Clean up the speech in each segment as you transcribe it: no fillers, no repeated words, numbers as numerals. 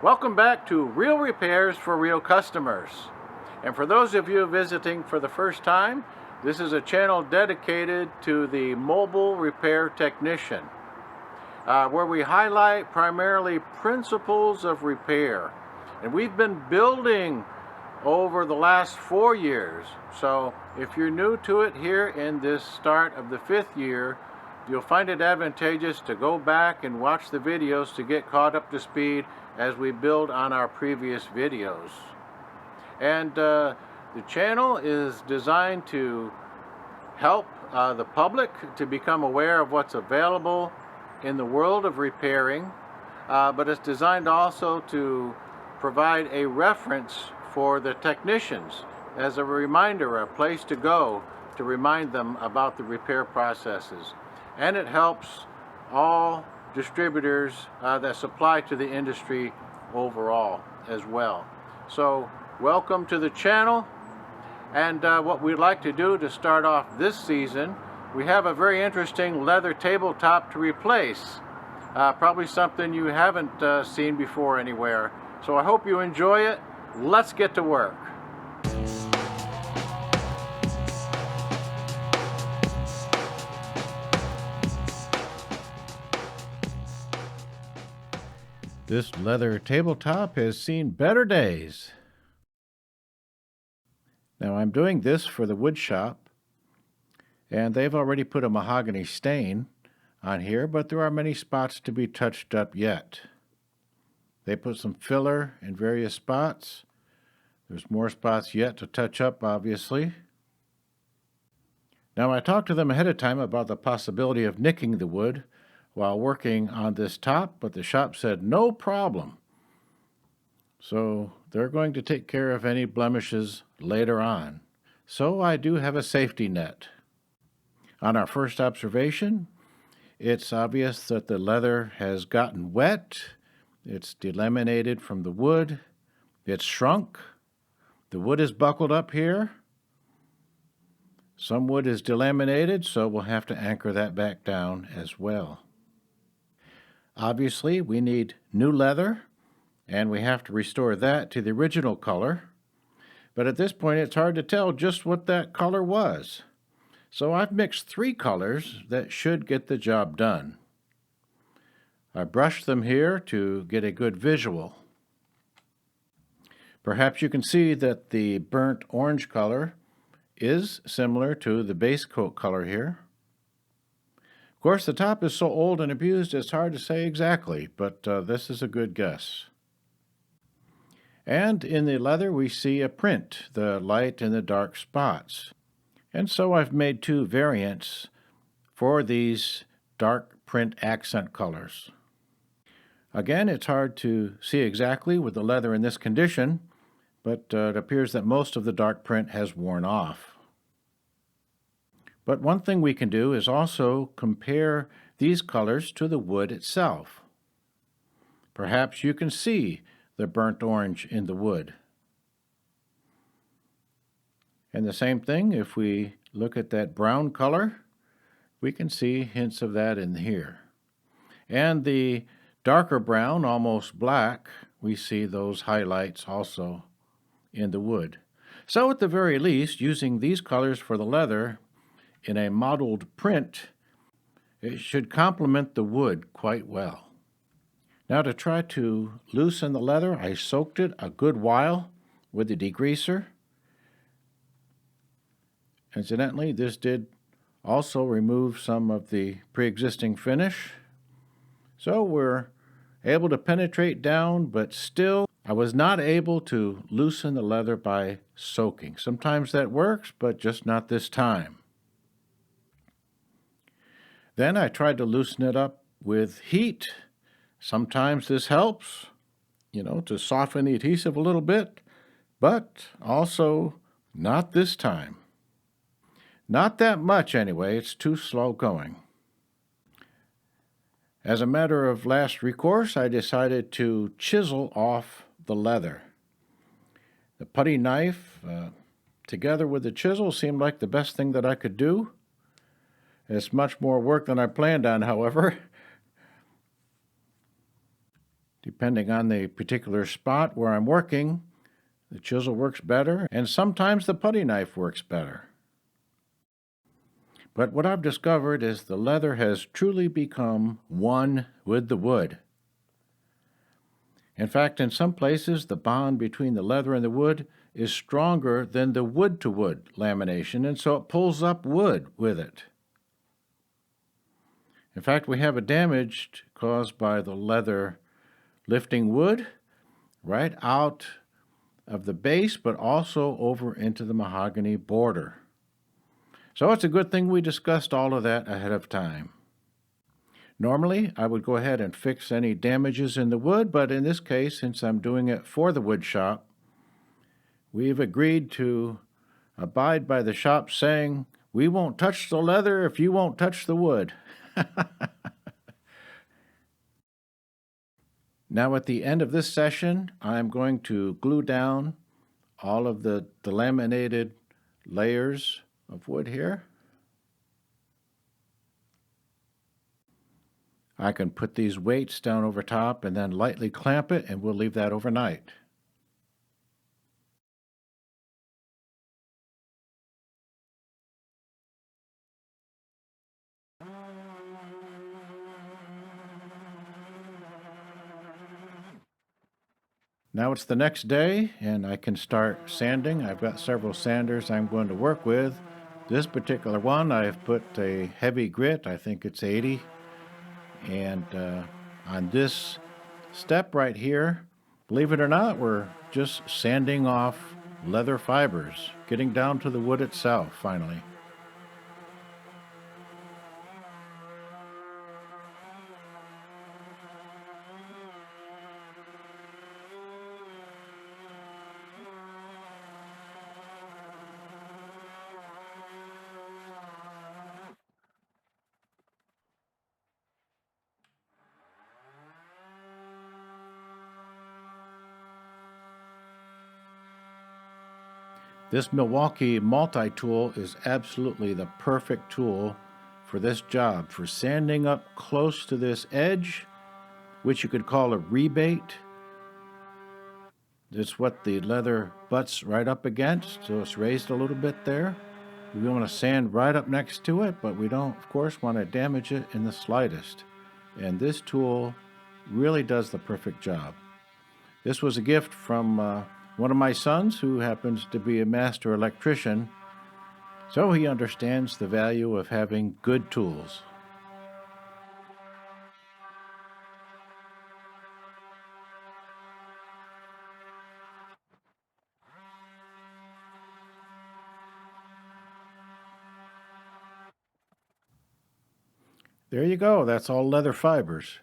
Welcome back to Real Repairs for Real Customers. And for those of you visiting for the first time, this is a channel dedicated to the mobile repair technician, where we highlight primarily principles of repair. And we've been building over the last 4 years. So if you're new to it here in this start of the 5th year, you'll find it advantageous to go back and watch the videos to get caught up to speed as we build on our previous videos. And the channel is designed to help the public to become aware of what's available in the world of repairing, but it's designed also to provide a reference for the technicians as a reminder, a place to go to remind them about the repair processes. And it helps all distributors that supply to the industry overall as well. So welcome to the channel. And what we'd like to do to start off this season, we have a very interesting leather tabletop to replace. Probably something you haven't seen before anywhere. So I hope you enjoy it. Let's get to work. This leather tabletop has seen better days. Now I'm doing this for the wood shop, and they've already put a mahogany stain on here, but there are many spots to be touched up yet. They put some filler in various spots. There's more spots yet to touch up, obviously. Now I talked to them ahead of time about the possibility of nicking the wood while working on this top, but the shop said no problem. So they're going to take care of any blemishes later on. So I do have a safety net. On our first observation, it's obvious that the leather has gotten wet. It's delaminated from the wood. It's shrunk. The wood is buckled up here. Some wood is delaminated, so we'll have to anchor that back down as well. Obviously, we need new leather, and we have to restore that to the original color. But at this point, it's hard to tell just what that color was. So I've mixed 3 colors that should get the job done. I brushed them here to get a good visual. Perhaps you can see that the burnt orange color is similar to the base coat color here. Of course, the top is so old and abused it's hard to say exactly, but this is a good guess. And in the leather we see a print, the light and the dark spots. And so I've made 2 variants for these dark print accent colors. Again, it's hard to see exactly with the leather in this condition, but it appears that most of the dark print has worn off. But one thing we can do is also compare these colors to the wood itself. Perhaps you can see the burnt orange in the wood. And the same thing, if we look at that brown color, we can see hints of that in here. And the darker brown, almost black, we see those highlights also in the wood. So at the very least, using these colors for the leather in a mottled print, it should complement the wood quite well. Now to try to loosen the leather, I soaked it a good while with the degreaser. Incidentally, this did also remove some of the pre-existing finish. So we're able to penetrate down, but still I was not able to loosen the leather by soaking. Sometimes that works, but just not this time. Then I tried to loosen it up with heat. Sometimes this helps, to soften the adhesive a little bit, but also not this time. Not that much anyway, it's too slow going. As a matter of last recourse, I decided to chisel off the leather. The putty knife, together with the chisel, seemed like the best thing that I could do. It's much more work than I planned on, however. Depending on the particular spot where I'm working, the chisel works better, and sometimes the putty knife works better. But what I've discovered is the leather has truly become one with the wood. In fact, in some places, the bond between the leather and the wood is stronger than the wood-to-wood lamination, and so it pulls up wood with it. In fact, we have a damage caused by the leather lifting wood right out of the base, but also over into the mahogany border. So it's a good thing we discussed all of that ahead of time. Normally, I would go ahead and fix any damages in the wood, but in this case, since I'm doing it for the wood shop, we've agreed to abide by the shop saying, we won't touch the leather if you won't touch the wood. Now at the end of this session, I'm going to glue down all of the laminated layers of wood here. I can put these weights down over top and then lightly clamp it, and we'll leave that overnight. Now it's the next day, and I can start sanding. I've got several sanders I'm going to work with. This particular one, I've put a heavy grit, I think it's 80. And on this step right here, believe it or not, we're just sanding off leather fibers, getting down to the wood itself finally. This Milwaukee multi-tool is absolutely the perfect tool for this job, for sanding up close to this edge, which you could call a rebate. It's what the leather butts right up against, so it's raised a little bit there. We want to sand right up next to it, but we don't, of course, want to damage it in the slightest. And this tool really does the perfect job. This was a gift from one of my sons, who happens to be a master electrician, so he understands the value of having good tools. There you go, that's all leather fibers.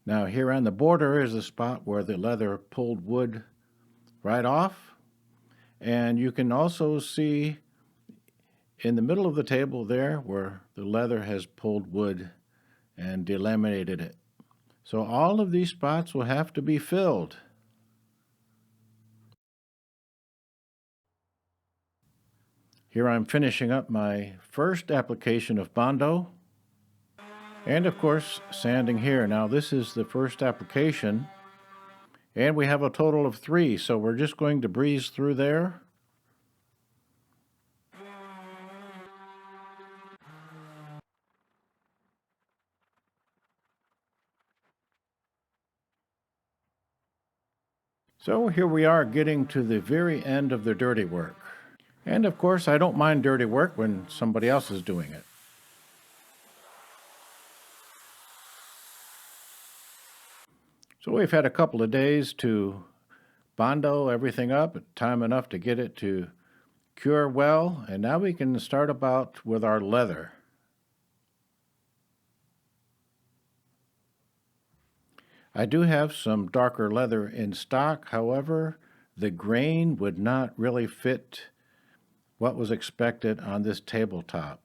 Now here on the border is the spot where the leather pulled wood right off, and you can also see in the middle of the table there where the leather has pulled wood and delaminated it. So all of these spots will have to be filled. Here I'm finishing up my first application of Bondo, and of course sanding here. Now this is the first application, and we have a total of 3, so we're just going to breeze through there. So here we are getting to the very end of the dirty work. And of course I don't mind dirty work when somebody else is doing it. So we've had a couple of days to Bondo everything up, time enough to get it to cure well, and now we can start about with our leather. I do have some darker leather in stock, however, the grain would not really fit what was expected on this tabletop.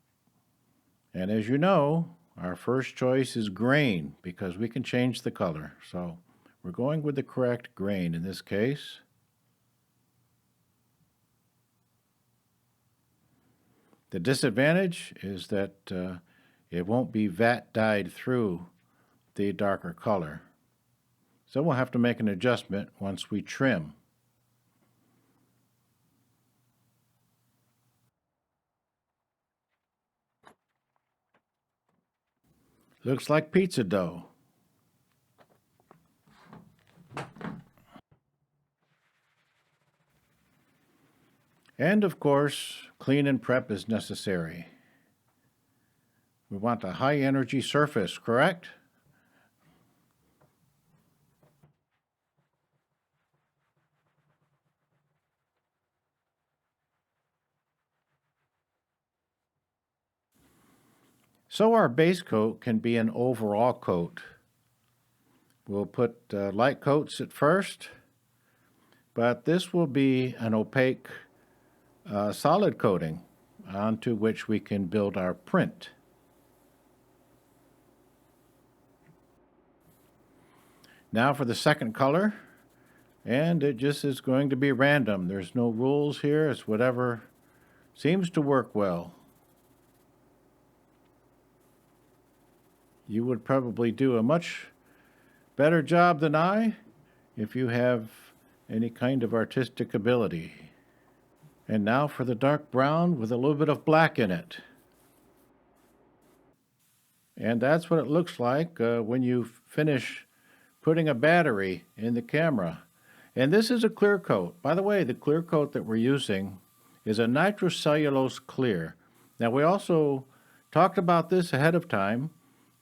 And as you know, our first choice is grain because we can change the color. So we're going with the correct grain in this case. The disadvantage is that it won't be vat dyed through the darker color. So we'll have to make an adjustment once we trim. Looks like pizza dough. And of course, clean and prep is necessary. We want a high energy surface, correct? So our base coat can be an overall coat. We'll put light coats at first, but this will be an opaque solid coating onto which we can build our print. Now for the second color, and it just is going to be random. There's no rules here. It's whatever seems to work well. You would probably do a much better job than I if you have any kind of artistic ability. And now for the dark brown with a little bit of black in it. And that's what it looks like when you finish putting a battery in the camera. And this is a clear coat. By the way, the clear coat that we're using is a nitrocellulose clear. Now we also talked about this ahead of time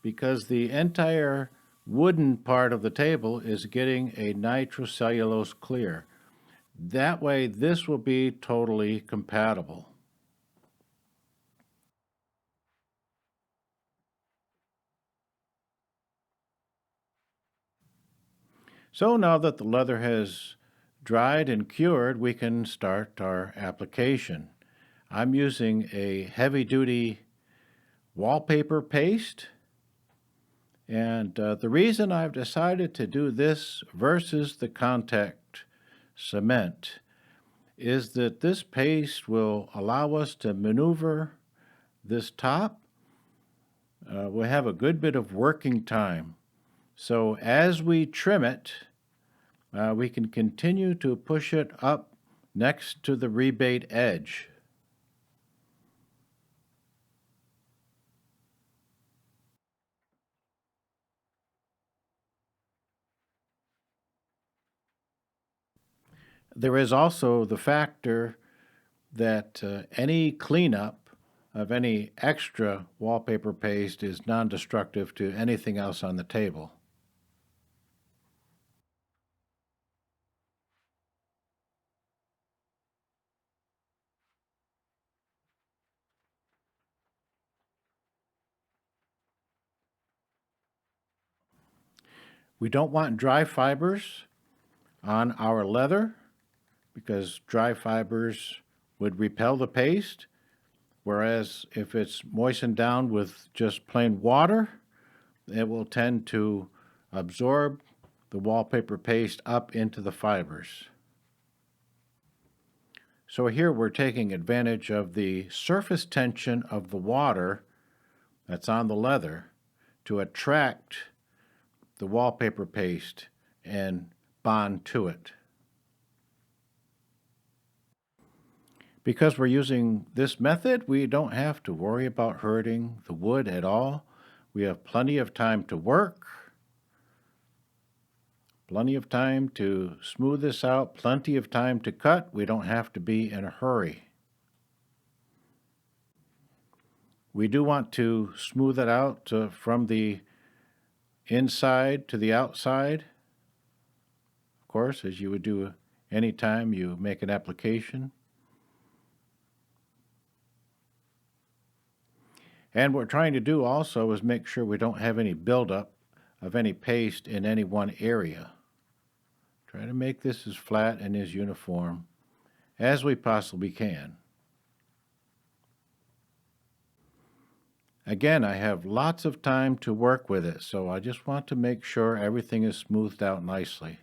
because the entire wooden part of the table is getting a nitrocellulose clear. That way this will be totally compatible. So now that the leather has dried and cured, we can start our application. I'm using a heavy-duty wallpaper paste, and the reason I've decided to do this versus the contact cement is that this paste will allow us to maneuver this top. We'll have a good bit of working time. So as we trim it, we can continue to push it up next to the rebate edge. There is also the factor that any cleanup of any extra wallpaper paste is non-destructive to anything else on the table. We don't want dry fibers on our leather because dry fibers would repel the paste, whereas if it's moistened down with just plain water, it will tend to absorb the wallpaper paste up into the fibers. So here we're taking advantage of the surface tension of the water that's on the leather to attract the wallpaper paste and bond to it. Because we're using this method, we don't have to worry about hurting the wood at all. We have plenty of time to work, plenty of time to smooth this out, plenty of time to cut. We don't have to be in a hurry. We do want to smooth it out from the inside to the outside, of course, as you would do any time you make an application. And what we're trying to do also is make sure we don't have any buildup of any paste in any one area. Try to make this as flat and as uniform as we possibly can. Again, I have lots of time to work with it, so I just want to make sure everything is smoothed out nicely.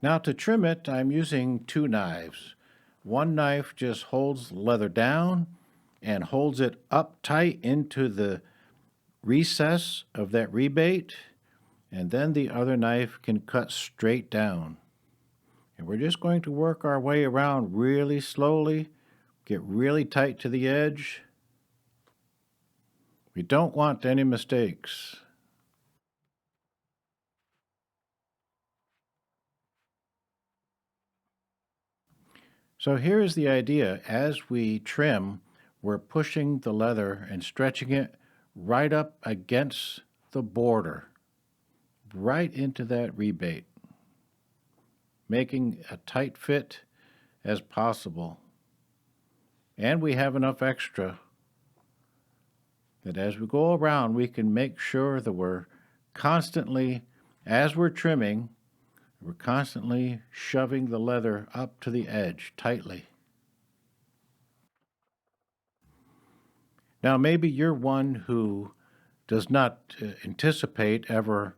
Now to trim it, I'm using two knives. One knife just holds the leather down and holds it up tight into the recess of that rebate, and then the other knife can cut straight down. And we're just going to work our way around really slowly, get really tight to the edge. We don't want any mistakes. So here is the idea. As we trim, we're pushing the leather and stretching it right up against the border, right into that rebate, making a tight fit as possible. And we have enough extra that as we go around, we can make sure that we're constantly, as we're trimming, we're constantly shoving the leather up to the edge tightly. Now, maybe you're one who does not anticipate ever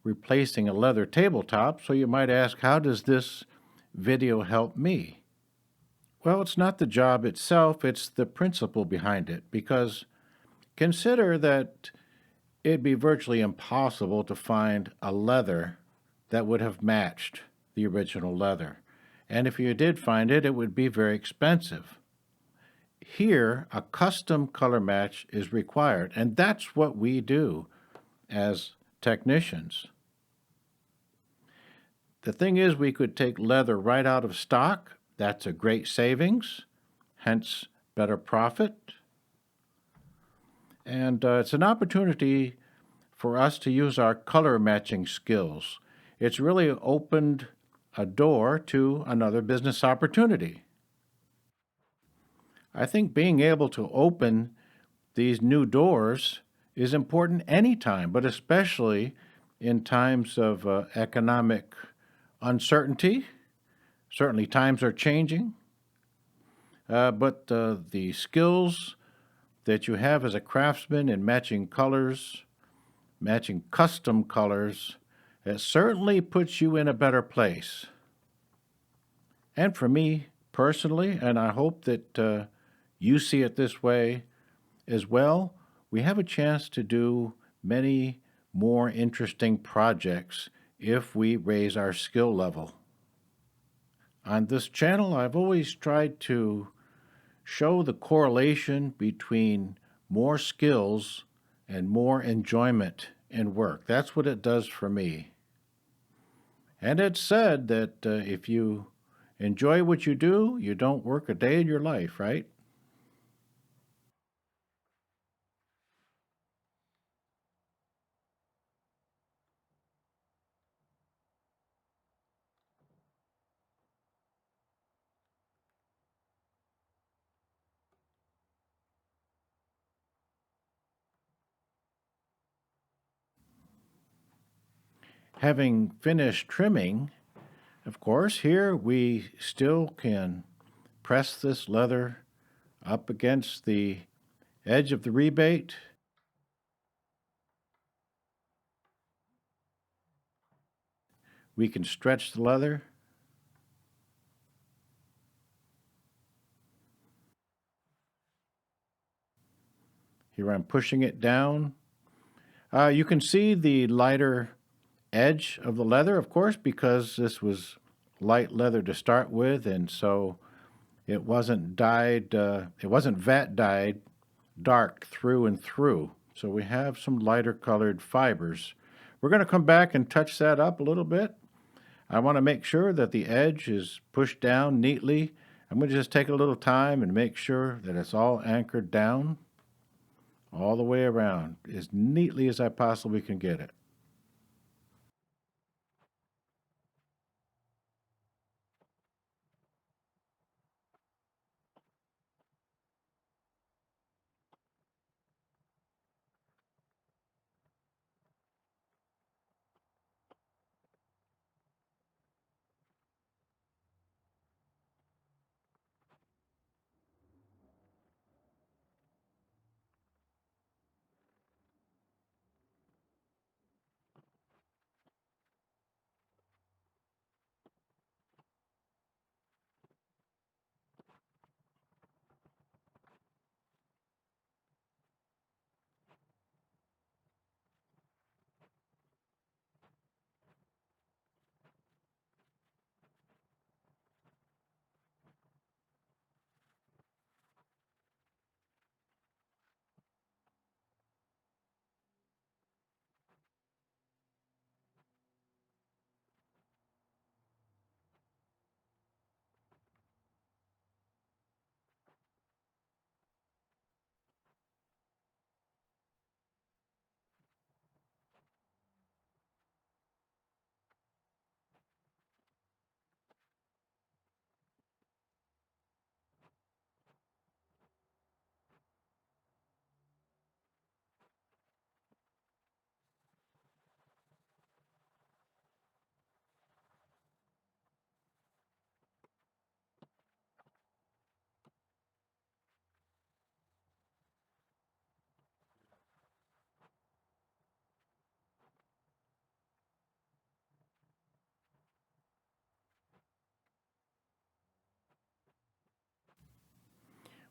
replacing a leather tabletop, so you might ask, how does this video help me? Well, it's not the job itself, it's the principle behind it, because consider that it'd be virtually impossible to find a leather that would have matched the original leather. And if you did find it, it would be very expensive. Here, a custom color match is required, and that's what we do as technicians. The thing is, we could take leather right out of stock. That's a great savings, hence better profit. And it's an opportunity for us to use our color matching skills. It's really opened a door to another business opportunity. I think being able to open these new doors is important anytime, but especially in times of economic uncertainty. Certainly, times are changing, but the skills that you have as a craftsman in matching colors, matching custom colors, it certainly puts you in a better place. And for me personally, and I hope that you see it this way as well, we have a chance to do many more interesting projects if we raise our skill level. On this channel, I've always tried to show the correlation between more skills and more enjoyment in work. That's what it does for me. And it's said that if you enjoy what you do, you don't work a day in your life, right? Having finished trimming, of course, here we still can press this leather up against the edge of the rebate. We can stretch the leather. Here I'm pushing it down. You can see the lighter edge of the leather, of course, because this was light leather to start with, and so it wasn't dyed, it wasn't vat dyed dark through and through. So we have some lighter colored fibers. We're going to come back and touch that up a little bit. I want to make sure that the edge is pushed down neatly. I'm going to just take a little time and make sure that it's all anchored down all the way around as neatly as I possibly can get it.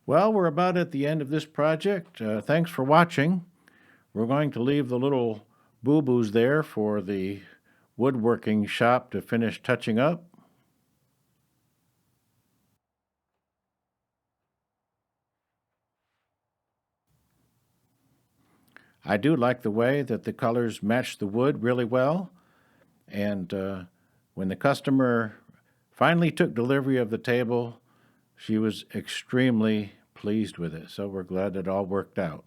Well, we're about at the end of this project. Thanks for watching. We're going to leave the little boo-boos there for the woodworking shop to finish touching up. I do like the way that the colors match the wood really well. And when the customer finally took delivery of the table, she was extremely pleased with it. So we're glad it all worked out.